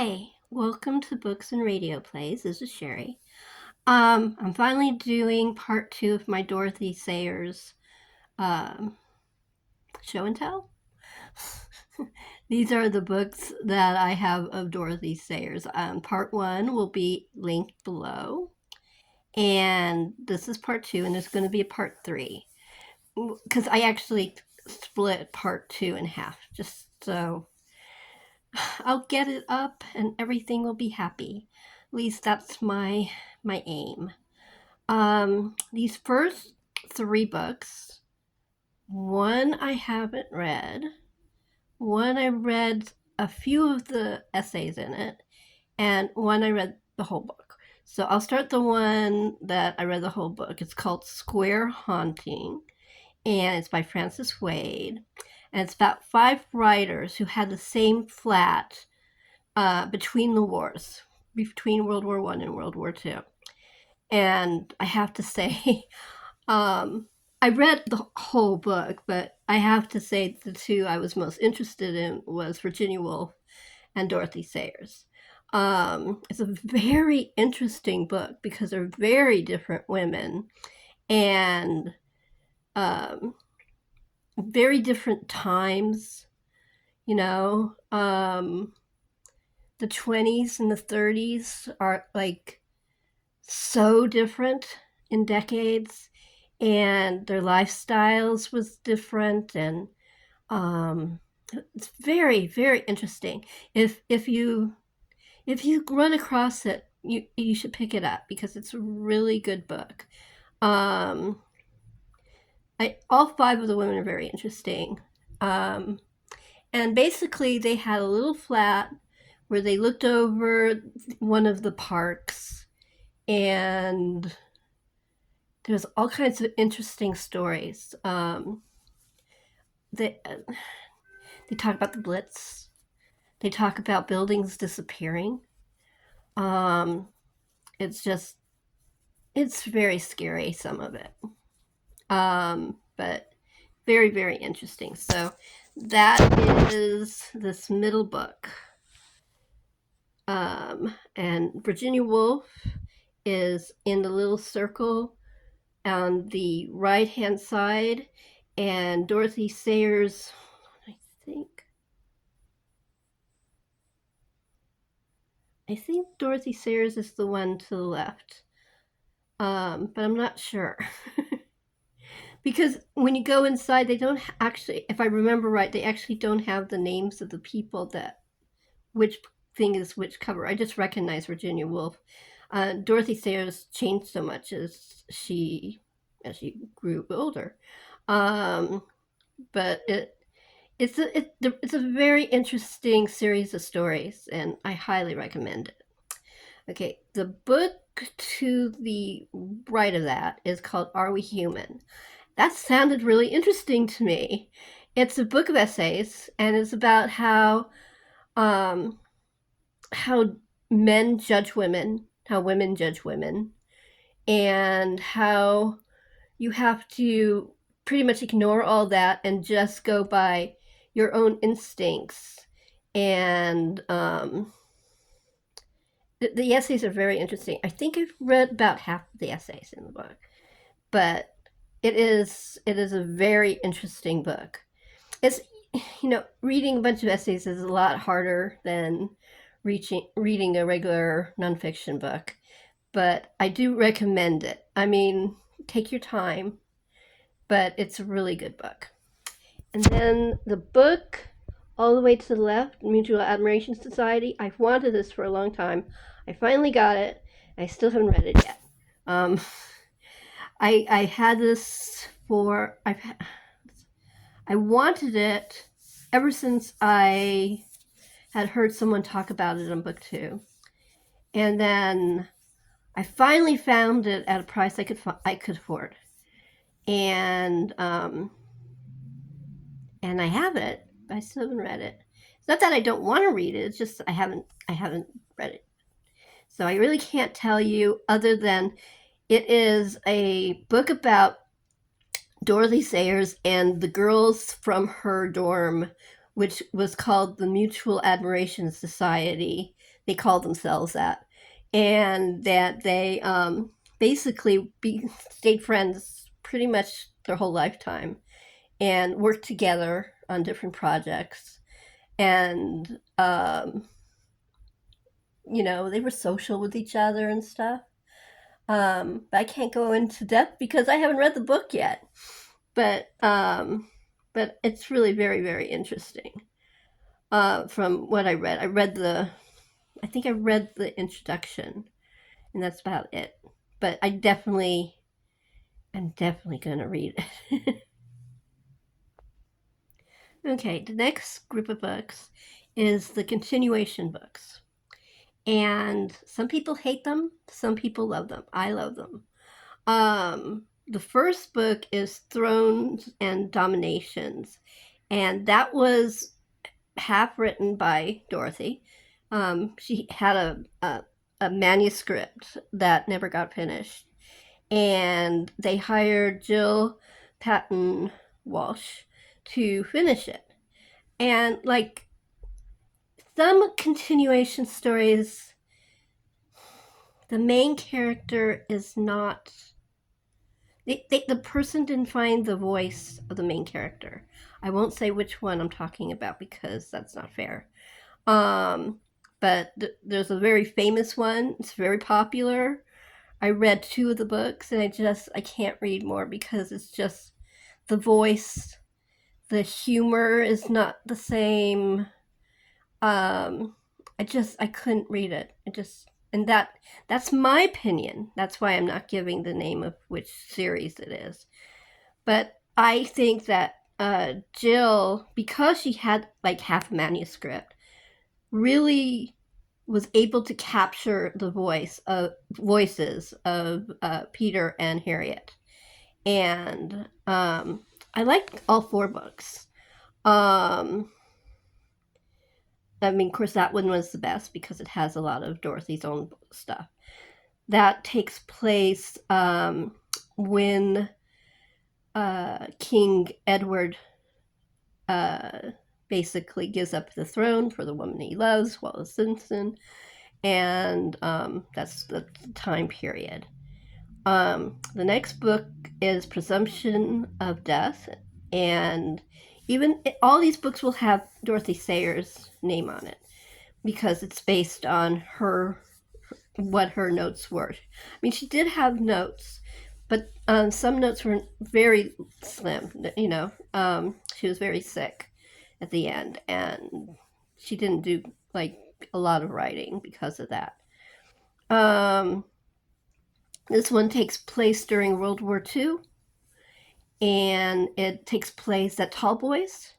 Hi, welcome to Books and Radio Plays. This is Sherri. I'm finally doing part 2 of my Dorothy Sayers um, show and tell. These are the books that I have of Dorothy Sayers. Part 1 will be linked below, and this is part 2, and there's going to be a part 3 because I actually split part 2 in half just so I'll get it up and everything will be happy. At least that's my aim. These first 3 books, one I haven't read, one I read a few of the essays in it, and one I read the whole book. So I'll start the one that I read the whole book. It's called Square Haunting, and it's by Frances Wade. And it's about 5 writers who had the same flat between the wars, between World War I and World War II. And I have to say, I read the whole book, but I have to say the 2 I was most interested in was Virginia Woolf and Dorothy Sayers. It's a very interesting book because they're very different women and very different times, you know. The 20s and the 30s are like so different in decades, and their lifestyles was different, and it's very, very interesting. If you run across it, you should pick it up because it's a really good book. All 5 of the women are very interesting, and basically they had a little flat where they looked over one of the parks, and there's all kinds of interesting stories. They talk about the Blitz. They talk about buildings disappearing. It's very scary, some of it. But very, very interesting. So that is this middle book. And Virginia Woolf is in the little circle on the right hand side, and Dorothy Sayers, I think Dorothy Sayers is the one to the left, but I'm not sure. Because when you go inside, they don't actually, if I remember right, they actually don't have the names of the people that, which thing is which cover. I just recognize Virginia Woolf. Dorothy Sayers changed so much as she grew older, but it's a very interesting series of stories, and I highly recommend it. Okay, the book to the right of that is called Are We Human? That sounded really interesting to me. It's a book of essays, and it's about how men judge women, how women judge women, and how you have to pretty much ignore all that and just go by your own instincts. And the essays are very interesting. I think I've read about half of the essays in the book, but it is a very interesting book. It's, reading a bunch of essays is a lot harder than reading a regular nonfiction book, but I do recommend it. I mean, take your time, but it's a really good book. And then the book all the way to the left, Mutual Admiration Society. I've wanted this for a long time. I finally got it. I still haven't read it yet. I had this for I wanted it ever since I had heard someone talk about it on book 2, and then I finally found it at a price I could afford, and I have it, but I still haven't read it. It's not that I don't want to read it; it's just I haven't read it. So I really can't tell you other than it is a book about Dorothy Sayers and the girls from her dorm which was called the Mutual Admiration Society. They called themselves that. And that they basically stayed friends pretty much their whole lifetime and worked together on different projects. And, they were social with each other and stuff. But I can't go into depth because I haven't read the book yet. But but it's really very, very interesting. From what I read, I think I read the introduction, and that's about it. But I'm definitely gonna read it. Okay, the next group of books is the continuation books. And some people hate them, some people love them. I love them. The first book is Thrones and Dominations, and that was half written by Dorothy. She had a manuscript that never got finished, and they hired Jill Patton Walsh to finish it. And like some continuation stories, the main character is not. The person didn't find the voice of the main character. I won't say which one I'm talking about because that's not fair. Um, but there's a very famous one. It's very popular. I read 2 of the books, and I can't read more because it's just the voice, the humor is not the same. I couldn't read it. And that's my opinion. That's why I'm not giving the name of which series it is. But I think that Jill, because she had like half a manuscript, really was able to capture the voices of Peter and Harriet. And I liked all 4 books. I mean, of course, that one was the best because it has a lot of Dorothy's own stuff. That takes place when King Edward basically gives up the throne for the woman he loves, Wallace Simpson, and that's the time period. The next book is Presumption of Death, and even all these books will have Dorothy Sayers' name on it because it's based on what her notes were. I mean, she did have notes, but some notes were very slim. She was very sick at the end, and she didn't do like a lot of writing because of that. This one takes place during World War II, and it takes place at Tallboys.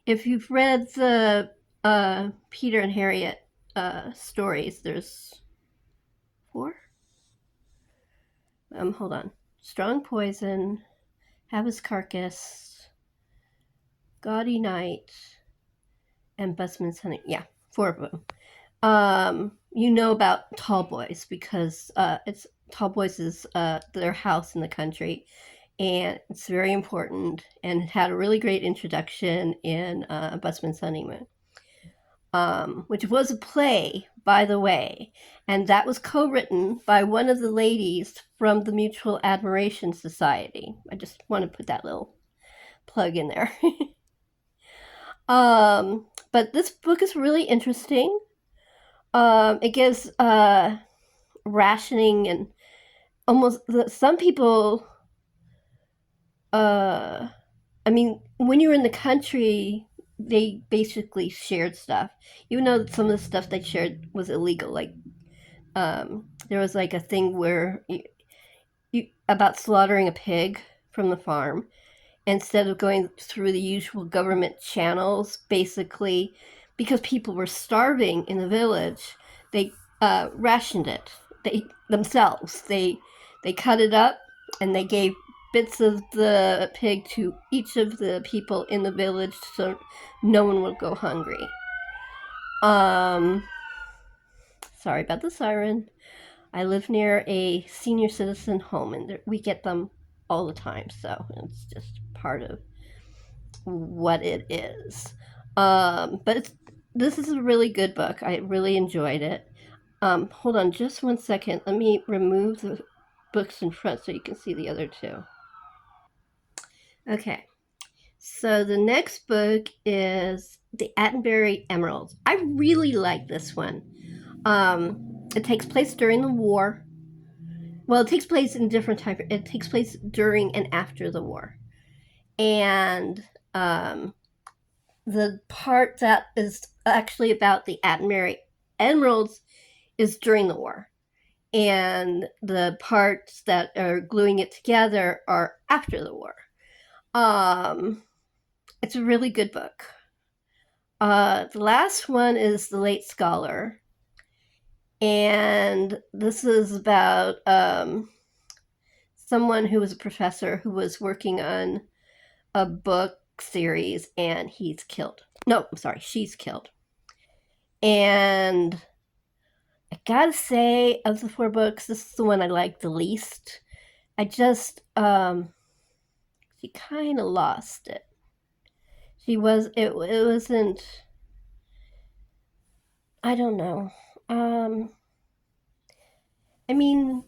If you've read the Peter and Harriet stories, there's 4. Hold on. Strong Poison, Have His Carcass, Gaudy Night, and Busman's Honey. Yeah, 4 of them. You know about Tallboys because Tallboys is their house in the country, and it's very important, and it had a really great introduction in Busman's Honeymoon, which was a play, by the way, and that was co-written by one of the ladies from the Mutual Admiration Society. I just want to put that little plug in there. But this book is really interesting. It gives rationing and almost some people. I mean, when you were in the country, they basically shared stuff, even though some of the stuff they shared was illegal. Like, there was like a thing where about slaughtering a pig from the farm, instead of going through the usual government channels, basically, because people were starving in the village, they rationed it. They themselves. They cut it up and they gave bits of the pig to each of the people in the village so no one would go hungry. Sorry about the siren. I live near a senior citizen home, and we get them all the time, so it's just part of what it is. But this is a really good book. I really enjoyed it. Hold on just one second. Let me remove the books in front so you can see the other two. Okay. So the next book is The Attenbury Emeralds. I really like this one. It takes place during the war. Well, it takes place in different time. It takes place during and after the war. And the part that is actually about the Attenbury Emeralds is during the war. And the parts that are gluing it together are after the war. It's a really good book. The last one is The Late Scholar. And this is about someone who was a professor who was working on a book series and he's killed. No, I'm sorry, she's killed. And I gotta say, of the 4 books, this is the one I like the least. I just, she kind of lost it. It wasn't, I don't know. I mean,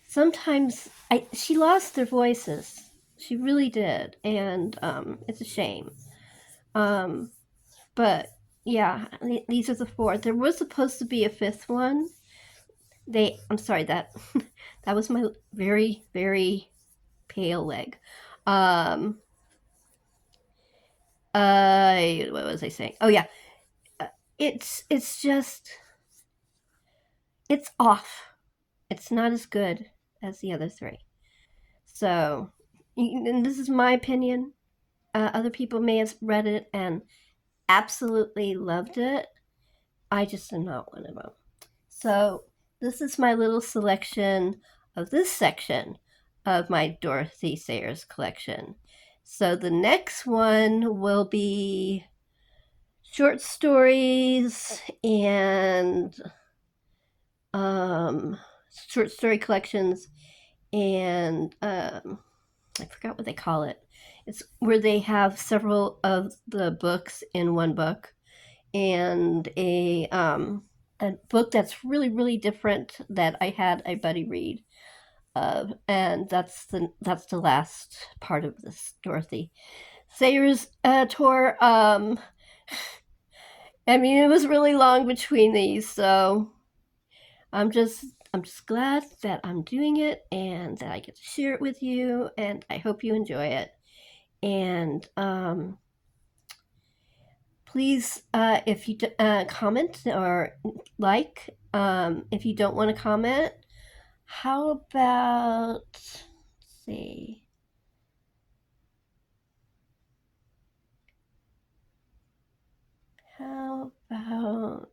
sometimes she lost their voices. She really did. And it's a shame. But yeah, these are the 4. There was supposed to be a 5th one. I'm sorry, that that was my very, very pale leg. What was I saying? Oh yeah, it's just it's off. It's not as good as the other 3. So, and this is my opinion. Other people may have read it and absolutely loved it. I just am not one of them. So, this is my little selection of this section of my Dorothy Sayers collection. So, the next one will be short stories and short story collections and I forgot what they call it. It's where they have several of the books in one book, and a book that's really really different that I had a buddy read of, and that's the last part of this Dorothy Sayers tour. I mean, it was really long between these, so I'm just I'm just glad that I'm doing it and that I get to share it with you, and I hope you enjoy it. And please, if you comment or like, if you don't want to comment, how about, let's see, how about,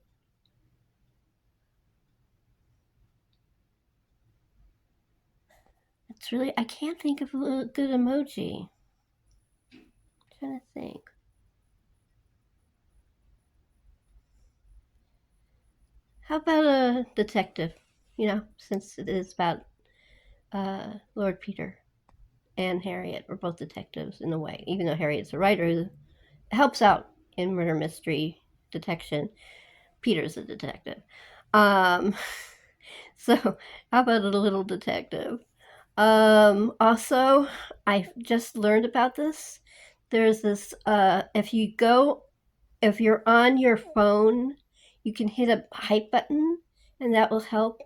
it's really, I can't think of a good emoji. I'm trying to think. How about a detective? You know, since it is about Lord Peter and Harriet are both detectives in a way, even though Harriet's a writer who helps out in murder mystery detection. Peter's a detective. Um, so, how about a little detective? Also, I just learned about this. There's this, if you're on your phone, you can hit a hype button, and that will help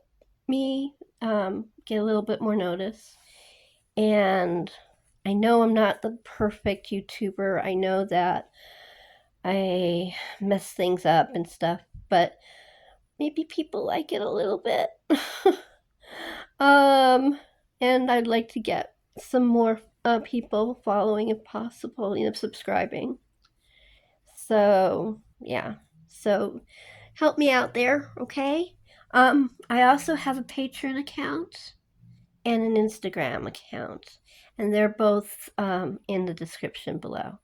me get a little bit more notice. And I know I'm not the perfect YouTuber. I know that I mess things up and stuff, but maybe people like it a little bit. And I'd like to get some more people following if possible, subscribing. So, yeah. So, help me out there, okay? I also have a Patreon account and an Instagram account, and they're both in the description below.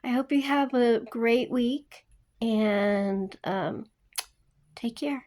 I hope you have a great week and take care.